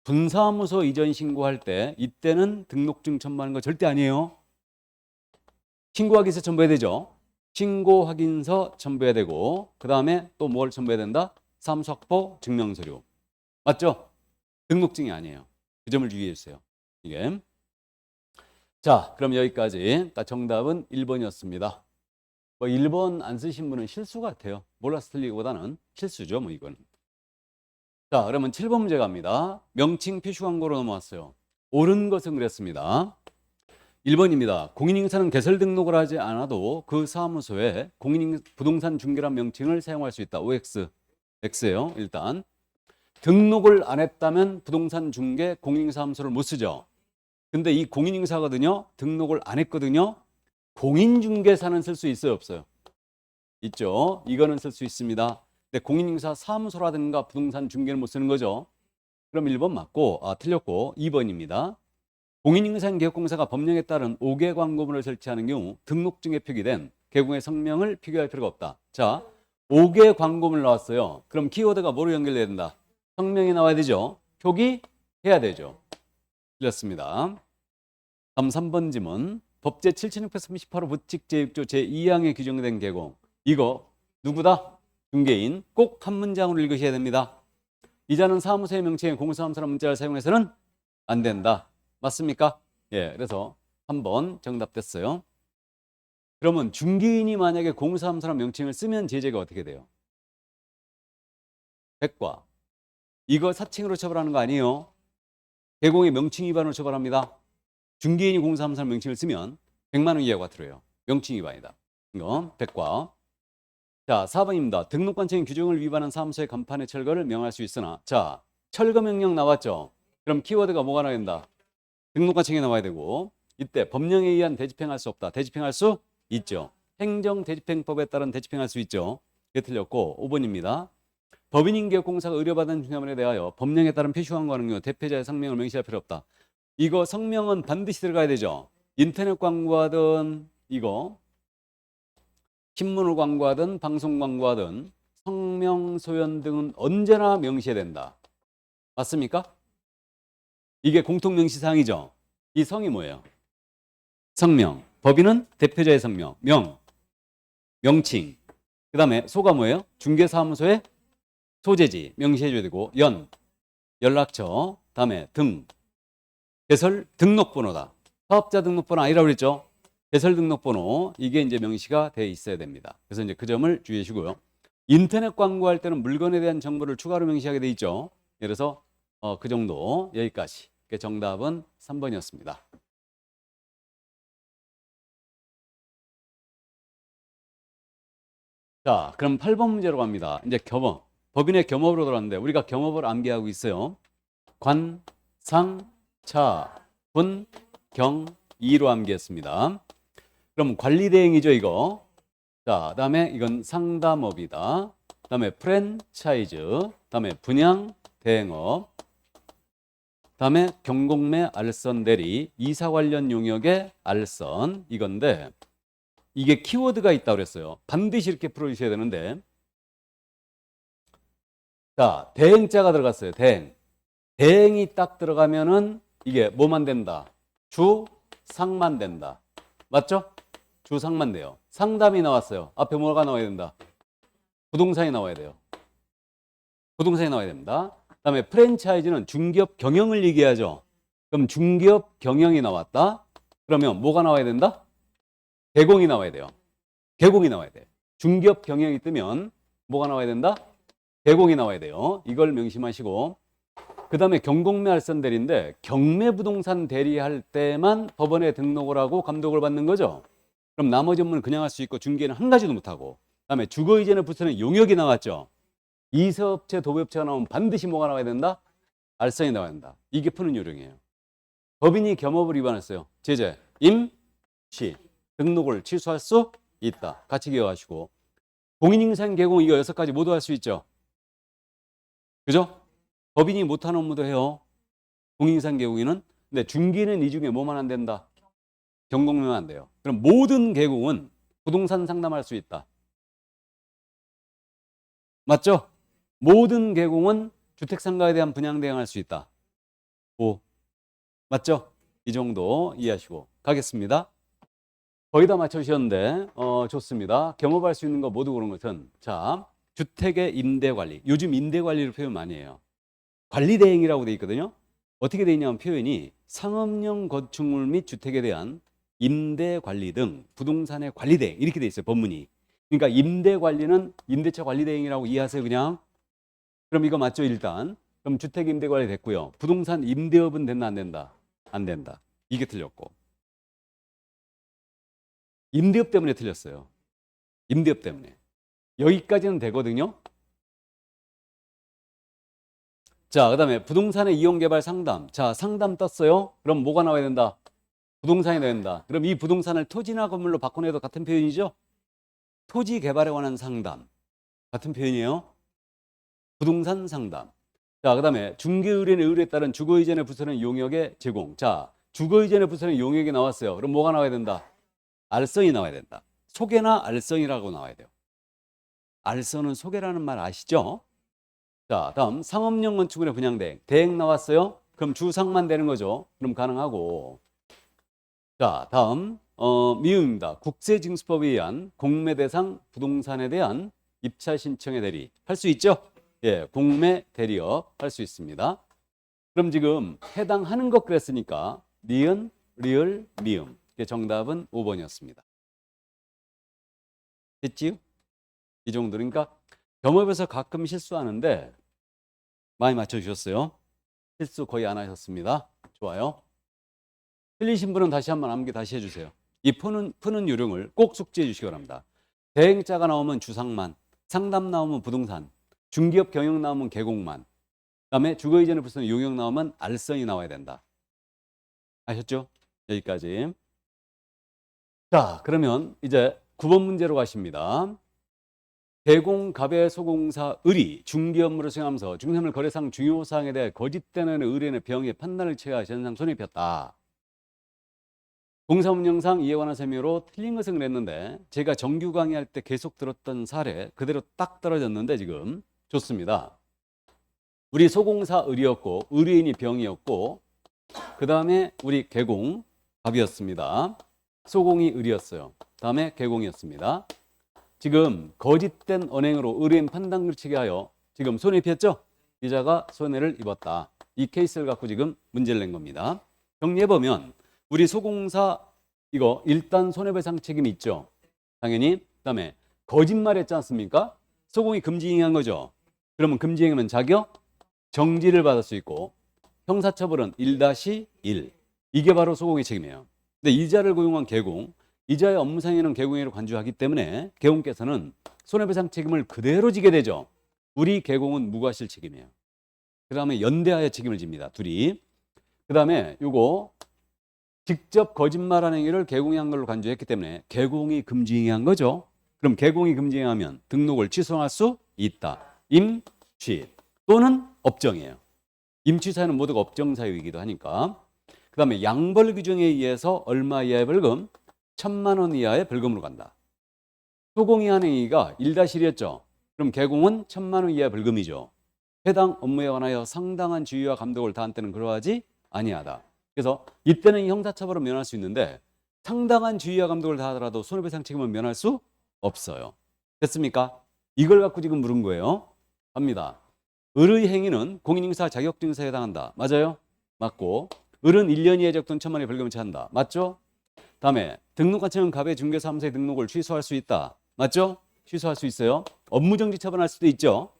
분사무소 이전 신고할 때 이때는 등록증 첨부하는 거 절대 아니에요. 신고 확인서 첨부해야 되죠. 신고 확인서 첨부해야 되고 그 다음에 또 뭘 첨부해야 된다? 사무소 확보 증명서류. 맞죠? 등록증이 아니에요. 그 점을 주의해 주세요. 이게. 자, 그럼 여기까지. 그러니까 정답은 1번이었습니다. 뭐 1번 안 쓰신 분은 실수 같아요. 몰라서 틀리기보다는 실수죠, 뭐 이건. 자, 그러면 7번 문제 갑니다. 명칭 표시 광고로 넘어왔어요. 옳은 것은 그랬습니다. 1번입니다. 공인인증사는 개설 등록을 하지 않아도 그 사무소에 부동산 중개란 명칭을 사용할 수 있다. OX. X예요. 일단 등록을 안 했다면 부동산 중개 공인사무소를 못 쓰죠. 근데 이 공인인증사거든요. 등록을 안 했거든요. 공인중개사는 쓸 수 있어요, 없어요? 있죠. 이거는 쓸 수 있습니다. 근데 공인인증사 사무소라든가 부동산 중개는 못 쓰는 거죠. 그럼 1번 맞고, 틀렸고 2번입니다. 공인인증사 개업공사가 법령에 따른 5개 광고문을 설치하는 경우 등록증에 표기된 개공의 성명을 표기할 필요가 없다. 자, 5개 광고문을 나왔어요. 그럼 키워드가 뭐로 연결돼야 된다? 성명이 나와야 되죠. 표기해야 되죠. 틀렸습니다. 다음 3번 지문. 법제 7638호 부칙 제6조 제2항에 규정된 개공. 이거 누구다? 중개인. 꼭 한 문장으로 읽으셔야 됩니다. 이자는 사무소의 명칭에 공사사무소라는 문자를 사용해서는 안 된다. 맞습니까? 예, 그래서 3번 정답 됐어요. 그러면 중개인이 만약에 공사사무소라는 명칭을 쓰면 제재가 어떻게 돼요? 100과. 이거 사칭으로 처벌하는 거 아니에요? 개공의 명칭 위반으로 처벌합니다. 중개인이 공사사무소라는 명칭을 쓰면 100만 원 이하가 들어요. 명칭 위반이다. 이거 100과. 자, 4번입니다. 등록관청의 규정을 위반한 사무소의 간판의 철거를 명할 수 있으나, 자, 철거 명령 나왔죠? 그럼 키워드가 뭐가 나와야 된다? 등록관청에 나와야 되고, 이때 법령에 의한 대집행할 수 없다. 대집행할 수 있죠. 행정대집행법에 따른 대집행할 수 있죠. 이게 틀렸고, 5번입니다. 법인인계공사가 의뢰받은 중개물에 대하여 법령에 따른 표시 광고하는 경우 대표자의 성명을 명시할 필요 없다. 이거 성명은 반드시 들어가야 되죠. 인터넷 광고하든 이거 신문을 광고하든 방송 광고하든 성명 소연 등은 언제나 명시해야 된다. 맞습니까? 이게 공통 명시 사항이죠. 이 성이 뭐예요? 성명. 법인은 대표자의 성명. 명칭. 그 다음에 소가 뭐예요? 중개사무소의 소재지 명시해줘야 되고, 연락처. 다음에 개설 등록번호다. 사업자 등록번호 아니라고 그랬죠? 개설 등록번호. 이게 이제 명시가 돼 있어야 됩니다. 그래서 이제 그 점을 주의해 주고요. 인터넷 광고할 때는 물건에 대한 정보를 추가로 명시하게 돼 있죠. 그래서 그 정도 여기까지. 정답은 3번이었습니다. 자, 그럼 8번 문제로 갑니다. 이제 겸업. 법인의 겸업으로 들어왔는데 우리가 겸업을 암기하고 있어요. 관, 상, 차, 분, 경, 이로 암기했습니다. 그럼 관리대행이죠, 이거. 자, 그다음에 이건 상담업이다. 그다음에 프랜차이즈, 그다음에 분양 대행업, 그다음에 경공매 알선 대리, 이사 관련 용역의 알선 이건데 이게 키워드가 있다고 그랬어요. 반드시 이렇게 풀어주셔야 되는데, 자, 대행자가 들어갔어요. 대행이 딱 들어가면은 이게 뭐만 된다? 주상만 된다. 맞죠? 주상만 돼요. 상담이 나왔어요. 앞에 뭐가 나와야 된다? 부동산이 나와야 돼요. 부동산이 나와야 됩니다. 그다음에 프랜차이즈는 중개업 경영을 얘기하죠. 그럼 중개업 경영이 나왔다. 그러면 뭐가 나와야 된다? 개공이 나와야 돼요. 개공이 나와야 돼. 중개업 경영이 뜨면 뭐가 나와야 된다? 개공이 나와야 돼요. 이걸 명심하시고, 그 다음에 경공매 알선 대리인데 경매 부동산 대리할 때만 법원에 등록을 하고 감독을 받는 거죠. 그럼 나머지 업무는 그냥 할 수 있고 중개는 한 가지도 못하고, 그 다음에 주거 이전에 붙이는 용역이 나왔죠. 이사업체, 도배업체가 나오면 반드시 뭐가 나와야 된다? 알선이 나와야 된다. 이게 푸는 요령이에요. 법인이 겸업을 위반했어요. 제재, 임시, 등록을 취소할 수 있다. 같이 기억하시고, 공인인증 개공 이거 6가지 모두 할 수 있죠. 그죠? 법인이 못하는 업무도 해요. 공인인증 개공인은. 근데 중개는 이 중에 뭐만 안 된다? 경공매만 안 돼요. 그럼 모든 개공은 부동산 상담할 수 있다. 맞죠? 모든 개공은 주택상가에 대한 분양 대행할 수 있다. 맞죠? 이 정도 이해하시고 가겠습니다. 거의 다 맞춰주셨는데 좋습니다. 경험할 수 있는 거 모두 그런 것은, 자, 주택의 임대관리. 요즘 임대관리를 표현 많이 해요. 관리대행이라고 돼 있거든요. 어떻게 돼 있냐면 표현이 상업용 건축물 및 주택에 대한 임대 관리 등 부동산의 관리대행 이렇게 돼 있어요. 법문이. 그러니까 임대 관리는 임대차 관리대행이라고 이해하세요. 그냥. 그럼 이거 맞죠? 일단. 그럼 주택 임대 관리 됐고요. 부동산 임대업은 됐나 안 된다? 안 된다. 이게 틀렸고. 임대업 때문에 틀렸어요. 임대업 때문에. 여기까지는 되거든요. 자, 그다음에 부동산의 이용 개발 상담. 자, 상담 떴어요. 그럼 뭐가 나와야 된다? 부동산이 나와야 된다. 그럼 이 부동산을 토지나 건물로 바꿔내도 같은 표현이죠? 토지 개발에 관한 상담. 같은 표현이에요. 부동산 상담. 자, 그다음에 중개의뢰인의 의뢰에 따른 주거이전의 부서는 용역의 제공. 자, 주거이전의 부서는 용역이 나왔어요. 그럼 뭐가 나와야 된다? 알선이 나와야 된다. 소개나 알선이라고 나와야 돼요. 알선은 소개라는 말 아시죠? 자, 다음 상업용 건축물의 분양대행. 대행 나왔어요? 그럼 주상만 되는 거죠. 그럼 가능하고. 자, 다음 미음입니다. 국세징수법에 의한 공매 대상 부동산에 대한 입찰 신청의 대리. 할 수 있죠? 예, 공매 대리업 할 수 있습니다. 그럼 지금 해당하는 것 그랬으니까 니은, 리을, 미음. 정답은 5번이었습니다. 됐지요? 이 정도니까 겸업에서 가끔 실수하는데 많이 맞춰주셨어요. 실수 거의 안 하셨습니다. 좋아요. 틀리신 분은 다시 한번 암기 다시 해주세요. 이 푸는 요령을 꼭 숙지해 주시기 바랍니다. 대행자가 나오면 주상만, 상담 나오면 부동산, 중기업 경영 나오면 개공만, 그다음에 주거이전의 부서는 용역 나오면 알선이 나와야 된다. 아셨죠? 여기까지. 자, 그러면 이제 9번 문제로 가십니다. 대공갑의 소공사 의리 중개 업무를 수행하면서 중개물 거래상 중요 사항에 대해 거짓되는 의뢰인의 병의 판단을 취하 현상 손에 폈다. 공사 운영상 이에 관한 설명으로 틀린 것을 그랬는데 제가 정규 강의할 때 계속 들었던 사례 그대로 딱 떨어졌는데 지금 좋습니다. 우리 소공사 의리였고 의뢰인이 병이었고 그 다음에 우리 개공 갑이었습니다. 소공이 의리였어요. 다음에 개공이었습니다. 지금 거짓된 언행으로 의뢰인 판단 걸치게 하여 지금 손해 피했죠? 이자가 손해를 입었다. 이 케이스를 갖고 지금 문제를 낸 겁니다. 정리해보면 우리 소공사 이거 일단 손해배상 책임이 있죠. 당연히. 그다음에 거짓말했지 않습니까? 소공이 금지행위한 거죠. 그러면 금지행위면 자격 정지를 받을 수 있고 형사처벌은 1-1. 이게 바로 소공의 책임이에요. 근데 이자를 고용한 개공, 이자의 업무상에는 개공행위로 간주하기 때문에 개공께서는 손해배상 책임을 그대로 지게 되죠. 우리 개공은 무과실 책임이에요. 그 다음에 연대하여 책임을 집니다. 둘이. 그 다음에 요거 직접 거짓말한 행위를 개공이 한 걸로 간주했기 때문에 개공이 금지행위한 거죠. 그럼 개공이 금지행위하면 등록을 취소할 수 있다. 임취 또는 업정이에요. 임취 사유는 모두가 업정 사유이기도 하니까. 그 다음에 양벌 규정에 의해서 얼마 이하의 벌금? 1,000만 원 이하의 벌금으로 간다. 소공이 한 행위가 1-1이었죠. 그럼 개공은 1,000만 원 이하의 벌금이죠. 해당 업무에 관하여 상당한 주의와 감독을 다한 때는 그러하지 아니하다. 그래서 이때는 형사처벌을 면할 수 있는데 상당한 주의와 감독을 다하더라도 손해배상 책임을 면할 수 없어요. 됐습니까? 이걸 갖고 지금 물은 거예요. 갑니다. 을의 행위는 공인인사 자격증서에 해당한다. 맞아요? 맞고 을은 1년 이하의 적돈 1,000만 원의 벌금을 처한다. 맞죠? 다음에 등록관청은 갑의 중개사무소의 등록을 취소할 수 있다. 맞죠? 취소할 수 있어요. 업무정지 처분할 수도 있죠.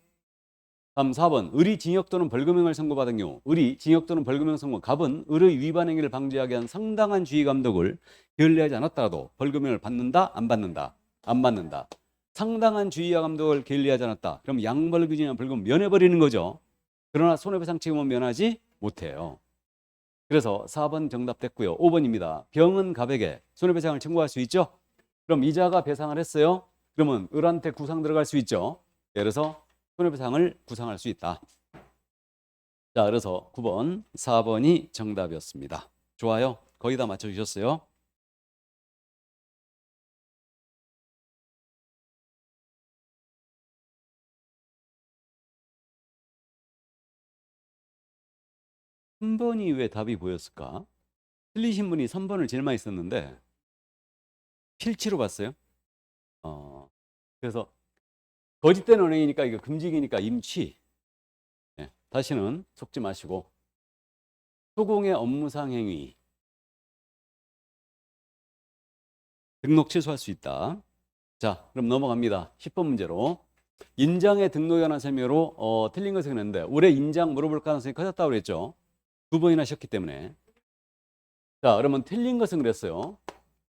다음 4번 을이 징역 또는 벌금형을 선고받은 경우 을이 징역 또는 벌금형 선고 갑은 을의 위반 행위를 방지하기 위한 상당한 주의 감독을 게을리하지 않았더라도 벌금형을 받는다 안 받는다 안 받는다. 상당한 주의와 감독을 게을리하지 않았다. 그럼 양벌 규정이나 벌금 면해버리는 거죠. 그러나 손해배상 책임은 면하지 못해요. 그래서 4번 정답 됐고요. 5번입니다. 병은 갑에게 손해배상을 청구할 수 있죠. 그럼 이자가 배상을 했어요. 그러면 을한테 구상 들어갈 수 있죠. 예를 들어서 손해배상을 구상할 수 있다. 자, 그래서 9번, 4번이 정답이었습니다. 좋아요. 거의 다 맞춰주셨어요. 한 번이 왜 답이 보였을까? 틀리신 분이 3번을 제일 많이 썼는데 필치로 봤어요. 그래서 거짓된 언행이니까 이거 금지기니까 임취. 예. 다시는 속지 마시고 소공의 업무상 행위 등록 취소할 수 있다. 자, 그럼 넘어갑니다. 10번 문제로. 인장의 등록에 관한 설명으로 틀린 것을 했는데 올해 인장 물어볼 가능성이 커졌다고 그랬죠. 2번이나 하셨기 때문에. 자, 그러면 틀린 것은 그랬어요.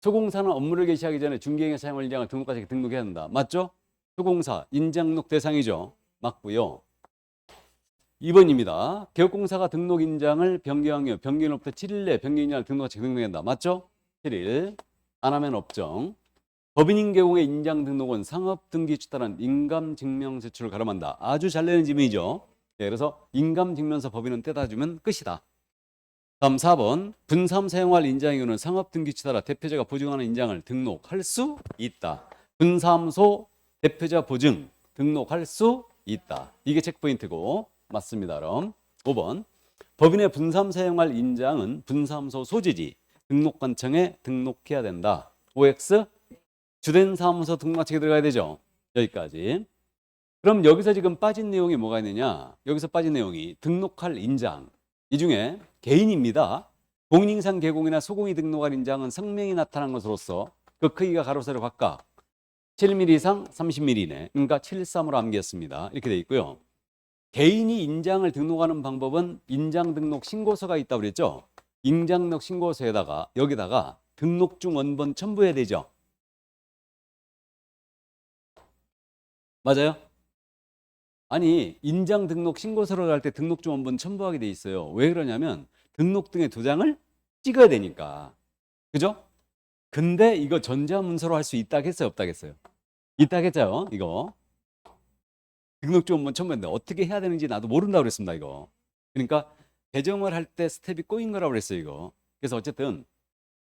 소공사는 업무를 개시하기 전에 중개행에 사용할 인장을 등록과세 등록해야 한다. 맞죠? 소공사 인장 등록 대상이죠. 맞고요. 2번입니다. 개업공사가 등록 인장을 변경하며 변경일로부터 7일 내에 변경 인장을 등록과세 등록해야 한다. 맞죠? 7일. 안 하면 업종. 법인인 경우에 인장 등록은 상업 등기 취득한 인감 증명 제출을 가름한다. 아주 잘 내는 지문이죠. 네, 그래서 인감 증명서 법인은 떼다 주면 끝이다. 다음 4번. 분사함 사용할 인장의 경우는 상업 등기취 따라 대표자가 보증하는 인장을 등록할 수 있다. 분사함소 대표자 보증 등록할 수 있다. 이게 체크포인트고 맞습니다. 그럼 5번. 법인의 분사함 사용할 인장은 분사함소 소지지 등록관청에 등록해야 된다. OX 주된 사무소 등록관청에 들어가야 되죠. 여기까지. 그럼 여기서 지금 빠진 내용이 뭐가 있느냐? 여기서 빠진 내용이 등록할 인장. 이 중에 개인입니다. 공인인상 개공이나 소공이 등록할 인장은 성명이 나타난 것으로서 그 크기가 가로 세로 각각 7mm 이상 30mm 이내. 그러니까 7.3으로 암기했습니다. 이렇게 돼 있고요. 개인이 인장을 등록하는 방법은 인장 등록 신고서가 있다고 그랬죠. 인장 등록 신고서에다가 여기다가 등록증 원본 첨부해야 되죠. 맞아요? 아니, 인장 등록 신고서를 할 때 등록증 원본 첨부하게 돼 있어요. 왜 그러냐면 등록등의 도장을 찍어야 되니까. 그죠? 근데 이거 전자문서로 할 수 있다고 했어요, 없다고 했어요? 있다고 했죠, 이거. 등록증 원본 첨부했는데 어떻게 해야 되는지 나도 모른다고 그랬습니다, 이거. 그러니까 배정을 할 때 스텝이 꼬인 거라고 그랬어요, 이거. 그래서 어쨌든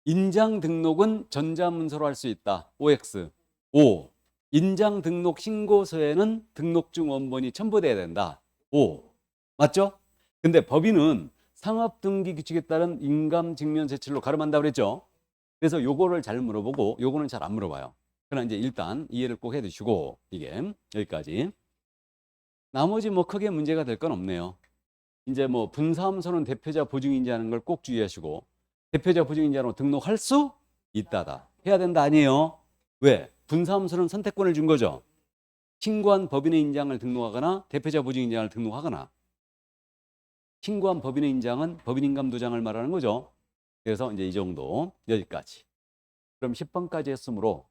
인장 등록은 전자문서로 할 수 있다. OX. O. 인장 등록 신고서에는 등록증 원본이 첨부돼야 된다. O. 맞죠? 근데 법인은 상업등기 규칙에 따른 인감 증명 제출로 가름한다고 그랬죠. 그래서 요거를 잘 물어보고 요거는 잘 안 물어봐요. 그러나 이제 일단 이해를 꼭 해두시고 이게 여기까지. 나머지 뭐 크게 문제가 될 건 없네요. 이제 뭐 분사함소는 대표자 보증인자하는 걸 꼭 주의하시고 대표자 보증인자로 등록할 수 있다다. 해야 된다 아니에요? 왜? 분사함소는 선택권을 준 거죠. 신고한 법인의 인장을 등록하거나 대표자 보증인장을 등록하거나 신고한 법인의 인장은 법인인감도장을 말하는 거죠. 그래서 이제 이 정도 여기까지. 그럼 10번까지 했으므로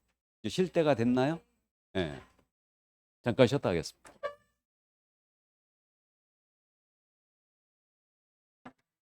쉴 때가 됐나요? 네. 잠깐 쉬었다 하겠습니다.